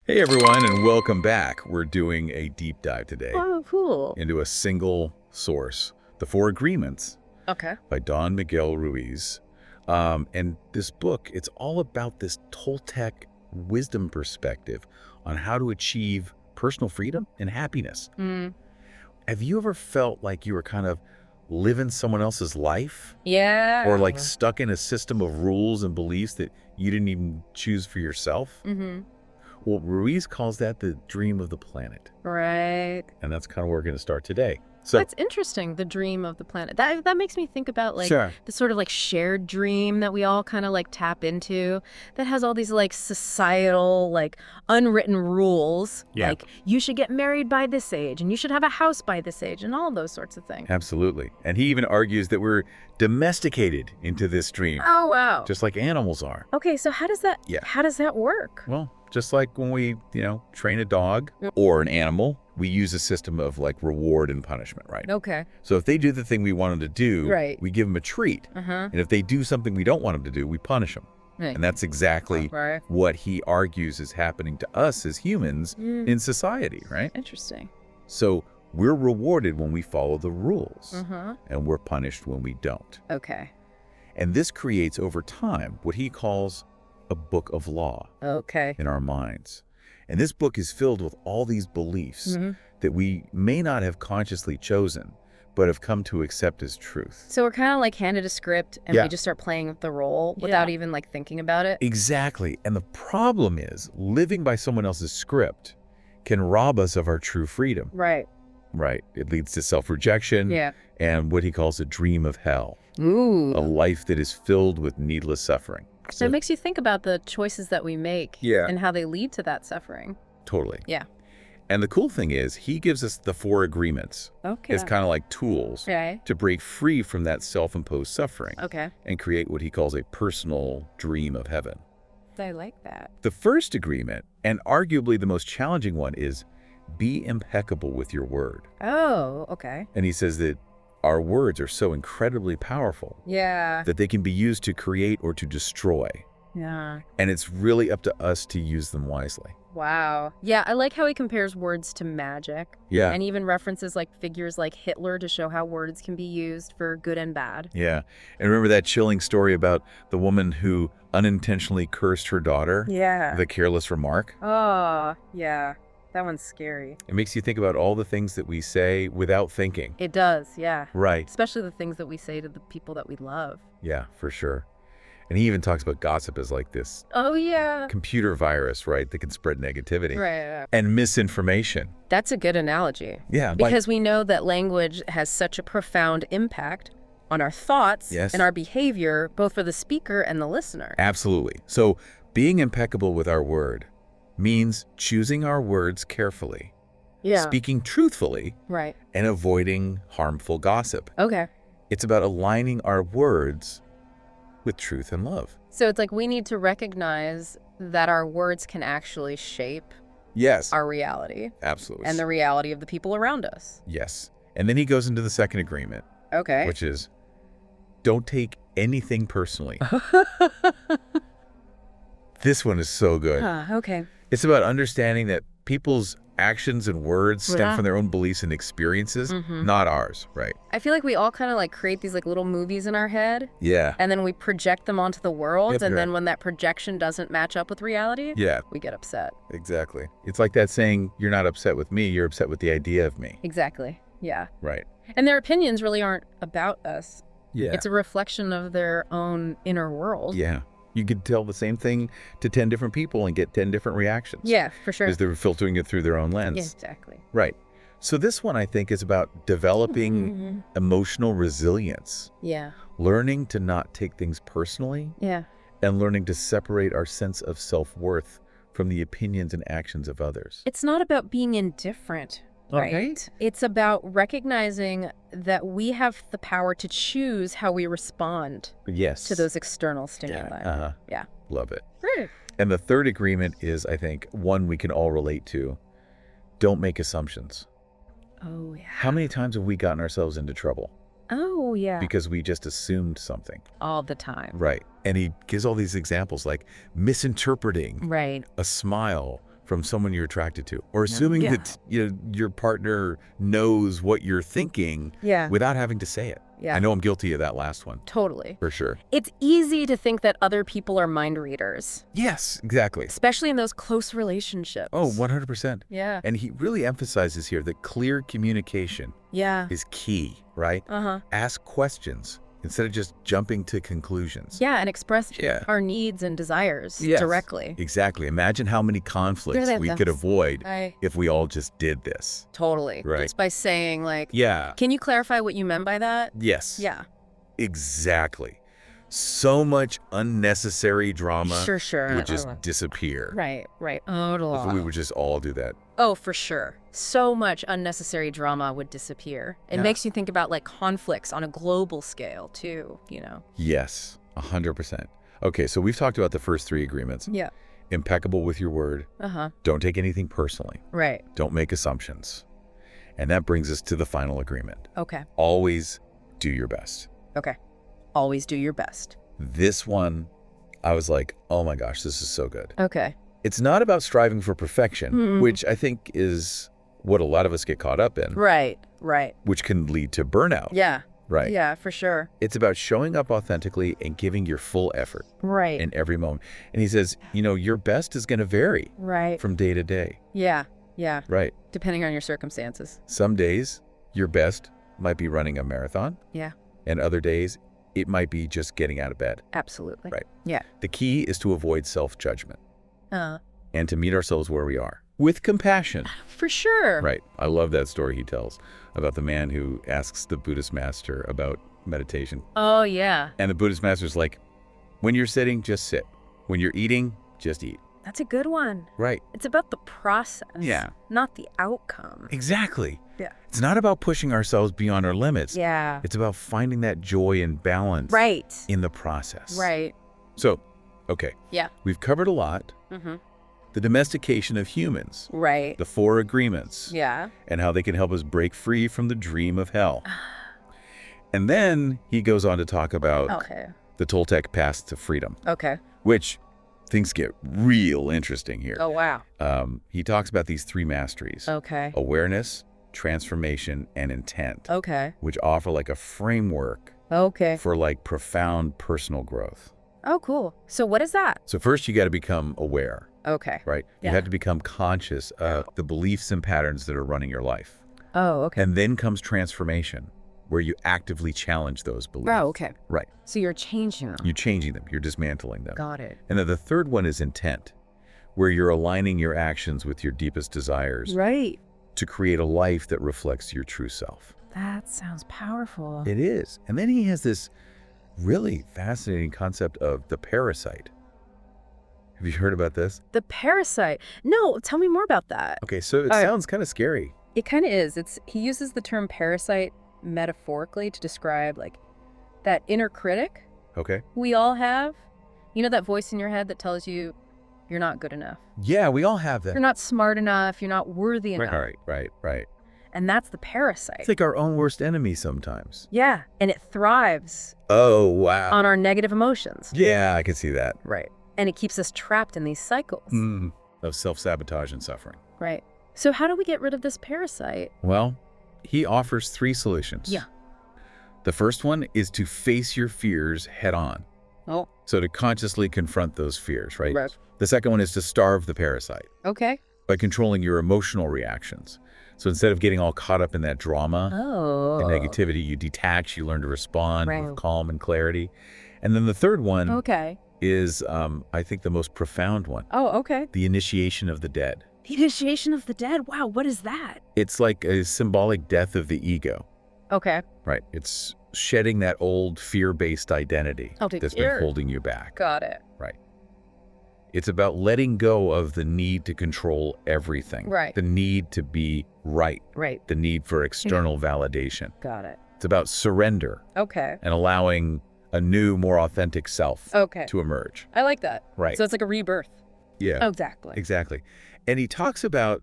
Hey everyone, and welcome back. We're doing a deep dive today Oh, cool. into a single source, The Four Agreements Okay. by Don Miguel Ruiz. And this book, it's all about this Toltec wisdom perspective on how to achieve personal freedom and happiness. Mm. Have you ever felt like you were kind of living someone else's life? Yeah. Or like stuck in a system of rules and beliefs that you didn't even choose for yourself? Mm-hmm. Well, Ruiz calls that the dream of the planet. Right. And that's kind of where we're going to start today. So That's interesting, the dream of the planet. That makes me think about Sure. the sort of shared dream that we all kind of tap into that has all these societal unwritten rules. Yeah. Like you should get married by this age and you should have a house by this age and all those sorts of things. Absolutely. And he even argues that we're domesticated into this dream, Oh, wow. just like animals are. Okay, so how does that work? Well, just like when we, train a dog or an animal, we use a system of reward and punishment, right? Okay. So if they do the thing we want them to do, Right. we give them a treat. Uh-huh. And if they do something we don't want them to do, we punish them. Right. And that's exactly Right. what he argues is happening to us as humans in society, right? Interesting. So we're rewarded when we follow the rules, Uh-huh. and we're punished when we don't. Okay. And this creates over time what he calls a book of law Okay. in our minds. And this book is filled with all these beliefs that we may not have consciously chosen, but have come to accept as truth. So we're kind of handed a script and Yeah. we just start playing the role without even thinking about it. Exactly. And the problem is living by someone else's script can rob us of our true freedom. Right. Right. It leads to self-rejection Yeah. and what he calls a dream of hell, Ooh. a life that is filled with needless suffering. So it makes you think about the choices that we make Yeah. and how they lead to that suffering. Totally. Yeah. And the cool thing is he gives us the four agreements Okay. as kind of like tools Okay. to break free from that self-imposed suffering Okay. and create what he calls a personal dream of heaven. I like that. The first agreement, and arguably the most challenging one, is be impeccable with your word. Oh, okay. And he says that our words are so incredibly powerful Yeah. that they can be used to create or to destroy. Yeah. And it's really up to us to use them wisely. Wow. Yeah, I like how he compares words to magic. Yeah. And even references figures like Hitler to show how words can be used for good and bad. Yeah. And remember that chilling story about the woman who unintentionally cursed her daughter? Yeah. The careless remark? Oh, yeah. That one's scary. It makes you think about all the things that we say without thinking. It does, yeah. Right. Especially the things that we say to the people that we love. Yeah, for sure. And he even talks about gossip as like this Oh, yeah. computer virus, right, that can spread negativity. Right. And misinformation. That's a good analogy. Yeah. Because we know that language has such a profound impact on our thoughts Yes. and our behavior, both for the speaker and the listener. Absolutely. So being impeccable with our word means choosing our words carefully, Yeah. speaking truthfully, Right. and avoiding harmful gossip. Okay. It's about aligning our words with truth and love. So it's we need to recognize that our words can actually shape Yes, our reality absolutely. and the reality of the people around us. Yes. And then he goes into the second agreement, Okay. which is don't take anything personally. This one is so good. Okay. It's about understanding that people's actions and words stem Yeah. from their own beliefs and experiences, not ours, right? I feel we all kind of create these little movies in our head, Yeah. and then we project them onto the world, Yep, and right. then when that projection doesn't match up with reality, Yeah, we get upset. exactly. It's like that saying, you're not upset with me, you're upset with the idea of me. Exactly. Yeah. Right. And their opinions really aren't about us. Yeah. It's a reflection of their own inner world. Yeah. You could tell the same thing to 10 different people and get 10 different reactions. Yeah, for sure. Because they're filtering it through their own lens. Yeah, exactly. Right. So this one, I think, is about developing emotional resilience, Yeah. learning to not take things personally, Yeah. and learning to separate our sense of self-worth from the opinions and actions of others. It's not about being indifferent, right? Okay. It's about recognizing that we have the power to choose how we respond Yes. to those external stimuli. Uh-huh. Yeah. Love it. Right. And the third agreement is, I think, one we can all relate to. Don't make assumptions. Oh, yeah. How many times have we gotten ourselves into trouble Oh, yeah. because we just assumed something? All the time. Right. And he gives all these examples like misinterpreting Right. a smile from someone you're attracted to, or assuming Yeah. that your partner knows what you're thinking Yeah. without having to say it. Yeah. I know I'm guilty of that last one, Totally. for sure. It's easy to think that other people are mind readers, Yes, exactly. especially in those close relationships. Oh, 100%. Yeah. And he really emphasizes here that clear communication Yeah. is key, right? Uh-huh. Ask questions instead of just jumping to conclusions. Yeah, and express Yeah. our needs and desires Yes. directly. Exactly. Imagine how many conflicts Yeah, we that's- could avoid I if we all just did this. totally. Right. Just by saying, like, Yeah. can you clarify what you meant by that? Yes. Yeah. Exactly. So much unnecessary drama Sure. would just disappear. Right. If we would just all do that. Oh, for sure. So much unnecessary drama would disappear. It Yeah. makes you think about, like, conflicts on a global scale, too, Yes, 100%. Okay, so we've talked about the first 3 agreements. Yeah. Impeccable with your word. Uh-huh. Don't take anything personally. Right. Don't make assumptions. And that brings us to the final agreement. Okay. Always do your best. Okay. Always do your best. This one, I was like, oh my gosh, this is so good. Okay. It's not about striving for perfection, Mm. which I think is what a lot of us get caught up in, Right. which can lead to burnout. Yeah. Right. Yeah, for sure. It's about showing up authentically and giving your full effort Right. in every moment. And he says, your best is going to vary Right. from day to day. Yeah. Right. Depending on your circumstances. Some days, your best might be running a marathon. Yeah. And other days, it might be just getting out of bed. Absolutely. Right. Yeah. The key is to avoid self-judgment Uh, and to meet ourselves where we are with compassion. for sure. Right. I love that story he tells about the man who asks the Buddhist master about meditation. Oh, yeah. And the Buddhist master's like, when you're sitting, just sit. When you're eating, just eat. That's a good one. Right. It's about the process. Yeah. Not the outcome. Exactly. Yeah. It's not about pushing ourselves beyond our limits. Yeah. It's about finding that joy and balance Right. in the process. Right. So, okay. Yeah. We've covered a lot. Mm-hmm. The domestication of humans, Right. the 4 agreements, Yeah. and how they can help us break free from the dream of hell. And then he goes on to talk about Okay. the Toltec path to freedom, Okay. which things get real interesting here. Oh, wow. He talks about these 3 masteries, Okay. awareness, transformation, and intent, Okay. which offer like a framework Okay. for like profound personal growth. Oh, cool. So what is that? So first you got to become aware, Okay. right? You Yeah. have to become conscious of the beliefs and patterns that are running your life. Oh, okay. And then comes transformation, where you actively challenge those beliefs. Oh, okay. Right. So you're changing them. You're changing them. You're dismantling them. Got it. And then the third one is intent, where you're aligning your actions with your deepest desires Right. to create a life that reflects your true self. That sounds powerful. It is. And then he has this really fascinating concept of the parasite. Have you heard about this? The parasite. No, tell me more about that. Okay, so it All right. sounds kind of scary. It kind of is. He uses the term parasite metaphorically to describe like that inner critic Okay. we all have. You know that voice in your head that tells you you're not good enough. Yeah, we all have that. You're not smart enough. You're not worthy enough. Right. And that's the parasite. It's like our own worst enemy sometimes. Yeah. And it thrives Oh, wow. on our negative emotions. Yeah, I can see that. Right. And it keeps us trapped in these cycles. Of self-sabotage and suffering. Right. So how do we get rid of this parasite? Well, he offers 3 solutions. Yeah. The first one is to face your fears head on. Oh. So to consciously confront those fears, right? Right. The second one is to starve the parasite Okay. by controlling your emotional reactions. So instead of getting all caught up in that drama Oh. and negativity, you detach, you learn to respond Right. with calm and clarity. And then the third one Okay. is, I think, the most profound one, Oh, okay. the initiation of the dead. The initiation of the dead. Wow, what is that? It's like a symbolic death of the ego, Okay. right? It's shedding that old fear-based identity Oh, the that's fear. been holding you back. Got it. Right. It's about letting go of the need to control everything. Right. The need to be right. Right. The need for external validation. Got it. It's about surrender Okay. and allowing a new, more authentic self Okay. to emerge. I like that. Right. So it's like a rebirth. Yeah. Exactly. Exactly. And he talks about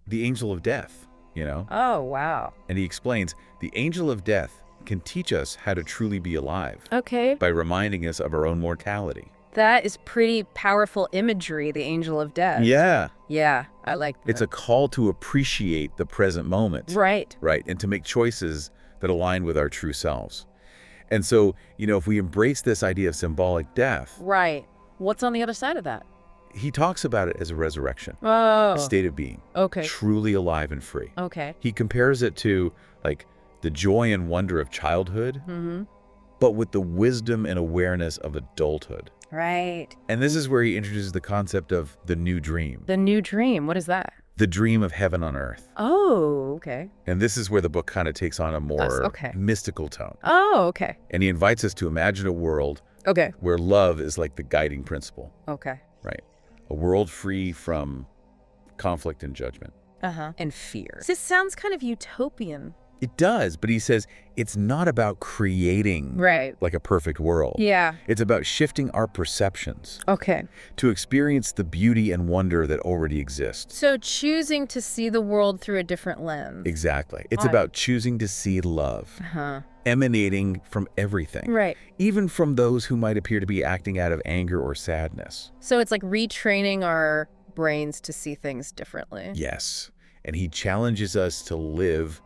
the angel of death, Oh, wow. and he explains the angel of death can teach us how to truly be alive Okay. by reminding us of our own mortality. That is pretty powerful imagery, the angel of death. Yeah. Yeah, I like that. It's a call to appreciate the present moment. Right. Right. And to make choices that align with our true selves. And so, if we embrace this idea of symbolic death, Right. What's on the other side of that? he talks about it as a resurrection, Oh. a state of being, Okay. truly alive and free. Okay. He compares it to, like, the joy and wonder of childhood, Mm-hmm. but with the wisdom and awareness of adulthood. Right. And this is where he introduces the concept of the new dream, The new dream. What is that? the dream of heaven on earth. Oh, okay. And this is where the book kind of takes on a more okay. mystical tone. Oh, okay. And he invites us to imagine a world Okay. where love is like the guiding principle, Okay. right? A world free from conflict and judgment. Uh-huh. And fear. This sounds kind of utopian. It does, but he says it's not about creating Right. like a perfect world. Yeah. It's about shifting our perceptions Okay. to experience the beauty and wonder that already exists. So choosing to see the world through a different lens. Exactly. It's Got it. about choosing to see love Uh-huh. emanating from everything, Right. even from those who might appear to be acting out of anger or sadness. So it's like retraining our brains to see things differently. Yes. And he challenges us to live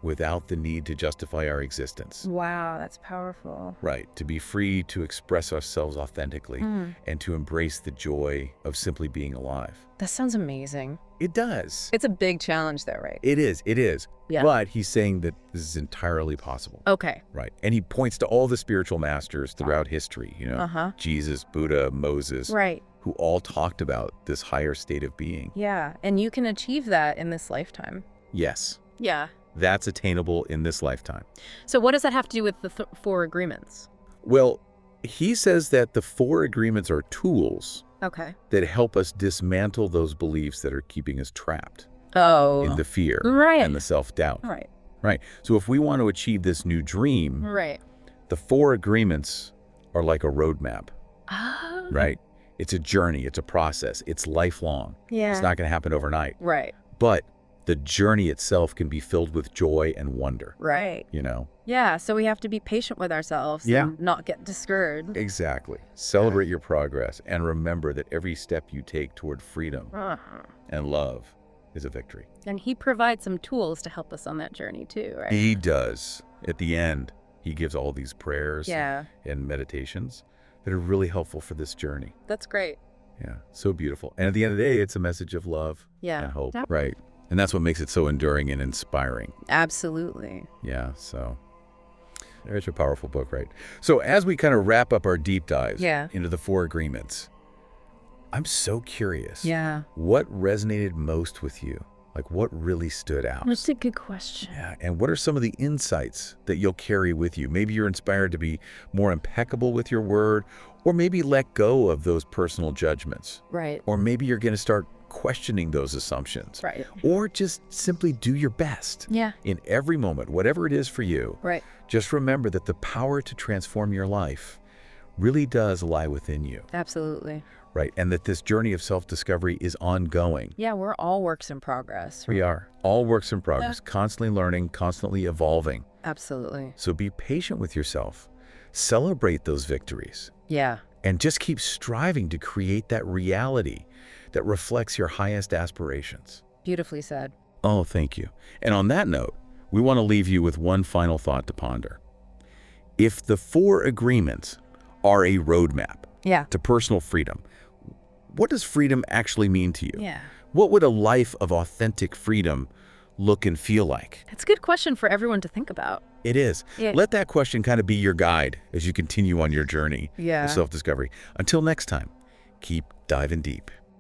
without the need to justify our existence. Wow, that's powerful. Right. To be free to express ourselves authentically Mm. and to embrace the joy of simply being alive. That sounds amazing. It does. It's a big challenge though, right? It is. It is. Yeah. But he's saying that this is entirely possible. Okay. Right. And he points to all the spiritual masters throughout history, Uh-huh. Jesus, Buddha, Moses, Right. who all talked about this higher state of being. Yeah. And you can achieve that in this lifetime. Yes. Yeah. That's attainable in this lifetime. So what does that have to do with the four agreements? Well, he says that the four agreements are tools Okay. that help us dismantle those beliefs that are keeping us trapped Oh. in the fear Right. and the self-doubt. Right. Right. So if we want to achieve this new dream, Right. the four agreements are like a roadmap, Oh. right? It's a journey. It's a process. It's lifelong. Yeah. It's not going to happen overnight. Right. But the journey itself can be filled with joy and wonder, Right. Yeah. So we have to be patient with ourselves. Yeah. And not get discouraged. Exactly. Celebrate your progress and remember that every step you take toward freedom Uh-huh. and love is a victory. And he provides some tools to help us on that journey too, right? He does. At the end, he gives all these prayers Yeah. and meditations that are really helpful for this journey. That's great. Yeah, so beautiful. And at the end of the day, it's a message of love Yeah. and hope. That- Right. And that's what makes it so enduring and inspiring. Absolutely. Yeah, so it's a powerful book, right? So as we kind of wrap up our deep dives Yeah. into the four agreements, I'm so curious. Yeah. What resonated most with you? Like what really stood out? That's a good question. Yeah, and what are some of the insights that you'll carry with you? Maybe you're inspired to be more impeccable with your word, or maybe let go of those personal judgments. Right. Or maybe you're going to start questioning those assumptions. Right. Or just simply do your best. Yeah. In every moment, whatever it is for you, Right. just remember that the power to transform your life really does lie within you, Absolutely. right? And that this journey of self-discovery is ongoing. Yeah, we're all works in progress. We are all works in progress, constantly learning, constantly evolving. Absolutely. So be patient with yourself. Celebrate those victories. Yeah. And just keep striving to create that reality that reflects your highest aspirations. Beautifully said. Oh, thank you. And on that note, we want to leave you with one final thought to ponder. If the four agreements are a roadmap Yeah. to personal freedom, what does freedom actually mean to you? Yeah. What would a life of authentic freedom look and feel like? That's a good question for everyone to think about. It is. Yeah. Let that question kind of be your guide as you continue on your journey Yeah. of self-discovery. Until next time, keep diving deep.